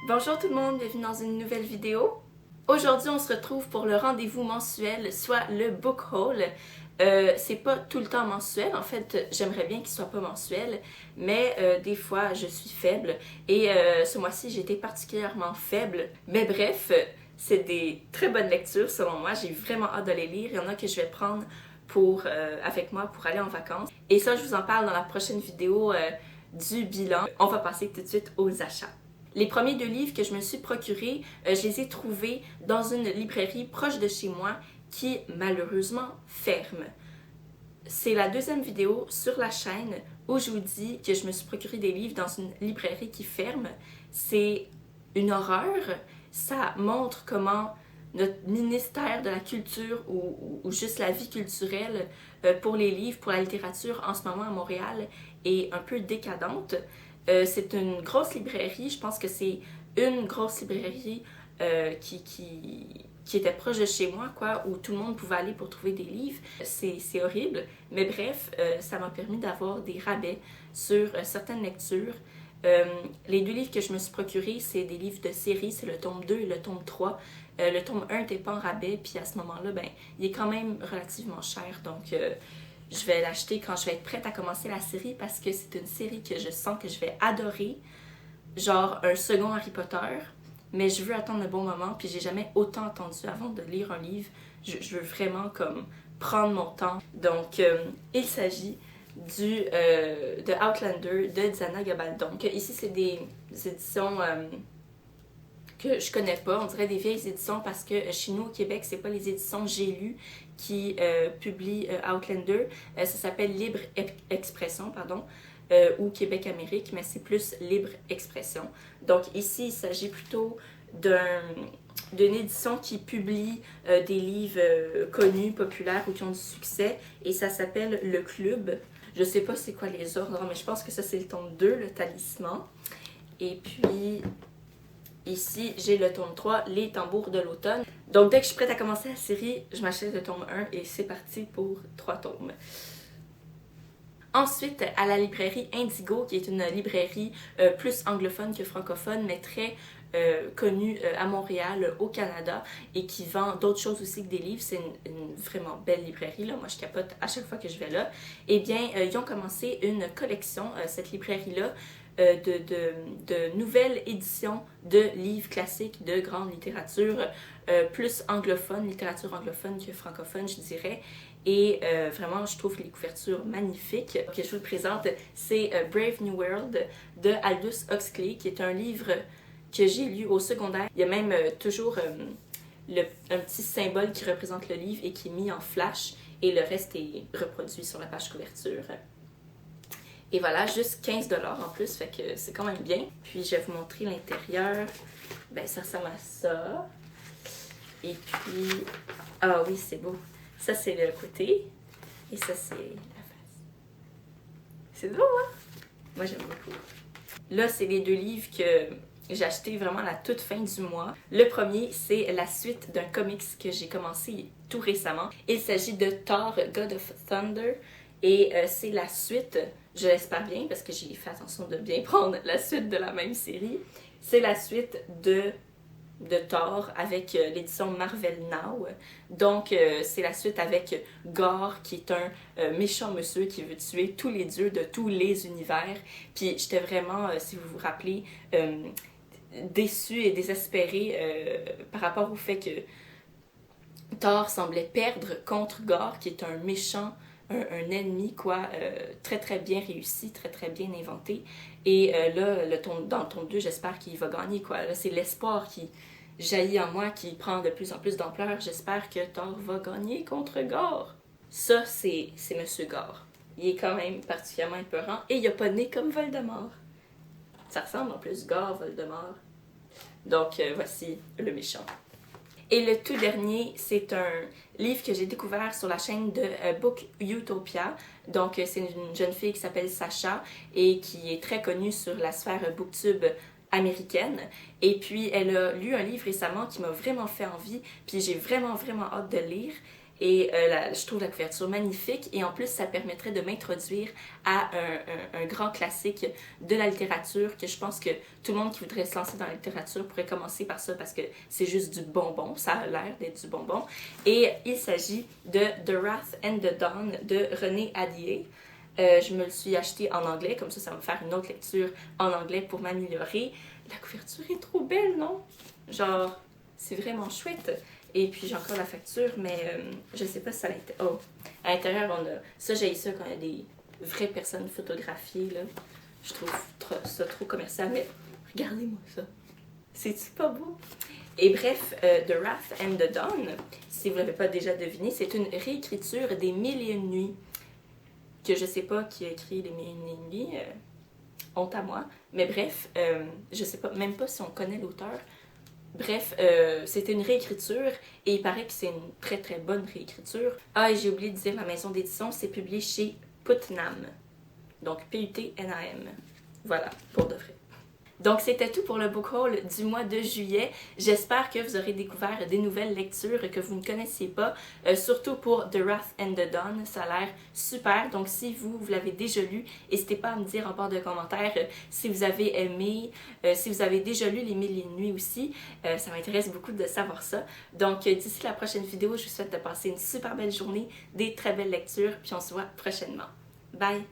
Bonjour tout le monde, bienvenue dans une nouvelle vidéo. Aujourd'hui, on se retrouve pour le rendez-vous mensuel, soit le book haul. C'est pas tout le temps mensuel, en fait, j'aimerais bien qu'il soit pas mensuel, mais des fois, je suis faible et ce mois-ci, j'ai été particulièrement faible. Mais bref, c'est des très bonnes lectures selon moi, j'ai vraiment hâte de les lire. Il y en a que je vais prendre avec moi pour aller en vacances. Et ça, je vous en parle dans la prochaine vidéo du bilan. On va passer tout de suite aux achats. Les premiers 2 livres que je me suis procurés, je les ai trouvés dans une librairie proche de chez moi qui malheureusement ferme. C'est la 2e vidéo sur la chaîne où je vous dis que je me suis procuré des livres dans une librairie qui ferme. C'est une horreur. Ça montre comment notre ministère de la culture ou juste la vie culturelle pour les livres, pour la littérature en ce moment à Montréal est un peu décadente. C'est une grosse librairie, je pense que c'est une grosse librairie qui était proche de chez moi, quoi, où tout le monde pouvait aller pour trouver des livres. C'est horrible, mais bref, ça m'a permis d'avoir des rabais sur certaines lectures. Les 2 livres que je me suis procurés, c'est des livres de série, c'est le tome 2 et le tome 3. Le tome 1 n'était pas en rabais, puis à ce moment-là, ben, il est quand même relativement cher, donc je vais l'acheter quand je vais être prête à commencer la série parce que c'est une série que je sens que je vais adorer, genre un second Harry Potter, mais je veux attendre le bon moment, puis j'ai jamais autant attendu avant de lire un livre. Je veux vraiment comme prendre mon temps. Donc, il s'agit de Outlander de Diana Gabaldon. Donc, ici, c'est des éditions que je connais pas, on dirait des vieilles éditions parce que chez nous au Québec, c'est pas les éditions J'ai lu qui publient Outlander, ça s'appelle Libre Expression, pardon, ou Québec Amérique, mais c'est plus Libre Expression. Donc ici, il s'agit plutôt d'une édition qui publie des livres connus, populaires ou qui ont du succès, et ça s'appelle Le Club. Je sais pas c'est quoi les ordres, mais je pense que ça c'est le tome 2, Le Talisman. Et puis ici, j'ai le tome 3, Les tambours de l'automne. Donc, dès que je suis prête à commencer la série, je m'achète le tome 1 et c'est parti pour 3 tomes. Ensuite, à la librairie Indigo, qui est une librairie plus anglophone que francophone, mais très connue à Montréal, au Canada, et qui vend d'autres choses aussi que des livres. C'est une vraiment belle librairie, là. Moi, je capote à chaque fois que je vais là. Eh bien, ils ont commencé une collection, cette librairie-là, de nouvelles éditions de livres classiques de grande littérature, plus anglophone, littérature anglophone que francophone, je dirais. Et vraiment, je trouve les couvertures magnifiques. Que je vous le présente, c'est Brave New World de Aldous Huxley, qui est un livre que j'ai lu au secondaire. Il y a même toujours un petit symbole qui représente le livre et qui est mis en flash, et le reste est reproduit sur la page couverture. Et voilà, juste 15$ en plus, fait que c'est quand même bien. Puis je vais vous montrer l'intérieur. Ben, ça ressemble à ça. Et puis, ah oui, c'est beau. Ça, c'est le côté. Et ça, c'est la face. C'est beau, hein? Moi, j'aime beaucoup. Là, c'est les 2 livres que j'ai achetés vraiment à la toute fin du mois. Le premier, c'est la suite d'un comics que j'ai commencé tout récemment. Il s'agit de Thor, God of Thunder. Et c'est la suite, je l'espère bien, parce que j'ai fait attention de bien prendre la suite de la même série. C'est la suite de Thor avec l'édition Marvel Now. Donc, c'est la suite avec Gorr, qui est un méchant monsieur qui veut tuer tous les dieux de tous les univers. Puis j'étais vraiment, si vous vous rappelez, déçue et désespérée par rapport au fait que Thor semblait perdre contre Gorr, qui est un méchant, un ennemi, quoi, très très bien réussi, très très bien inventé. Et là, dans le tome 2, j'espère qu'il va gagner, quoi. Là, c'est l'espoir qui jaillit en moi, qui prend de plus en plus d'ampleur. J'espère que Thor va gagner contre Gorr. Ça, c'est Monsieur Gorr. Il est quand même particulièrement épeurant et il a pas de nez comme Voldemort. Ça ressemble en plus, Gorr, Voldemort. Donc, voici le méchant. Et le tout dernier, c'est un livre que j'ai découvert sur la chaîne de Book Utopia. Donc, c'est une jeune fille qui s'appelle Sacha et qui est très connue sur la sphère booktube américaine. Et puis, elle a lu un livre récemment qui m'a vraiment fait envie, puis j'ai vraiment, vraiment hâte de lire. Et je trouve la couverture magnifique et en plus ça permettrait de m'introduire à un grand classique de la littérature que je pense que tout le monde qui voudrait se lancer dans la littérature pourrait commencer par ça parce que c'est juste du bonbon, ça a l'air d'être du bonbon. Et il s'agit de The Wrath and the Dawn de René Adier. Je me le suis acheté en anglais, comme ça va me faire une autre lecture en anglais pour m'améliorer. La couverture est trop belle, non? Genre, c'est vraiment chouette. Et puis j'ai encore la facture, mais je sais pas si ça l'intérieur. Oh, à l'intérieur, on a. Ça, j'ai ça quand il y a des vraies personnes photographiées, là. Je trouve ça trop commercial, mais regardez-moi ça. C'est-tu pas beau? Et bref, The Wrath and the Dawn, si vous l'avez pas déjà deviné, c'est une réécriture des Mille et une nuits. Que je sais pas qui a écrit les Mille et une nuits, honte à moi. Mais bref, je sais pas, même pas si on connaît l'auteur. Bref, c'était une réécriture et il paraît que c'est une très très bonne réécriture. Ah, et j'ai oublié de dire, ma maison d'édition, c'est publié chez Putnam. Donc Putnam. Voilà, pour de vrai. Donc c'était tout pour le book haul du mois de juillet. J'espère que vous aurez découvert des nouvelles lectures que vous ne connaissiez pas, surtout pour The Wrath and the Dawn, ça a l'air super. Donc si vous l'avez déjà lu, n'hésitez pas à me dire en barre de commentaires si vous avez aimé, si vous avez déjà lu Les Mille et une nuits aussi, ça m'intéresse beaucoup de savoir ça. Donc d'ici la prochaine vidéo, je vous souhaite de passer une super belle journée, des très belles lectures, puis on se voit prochainement. Bye!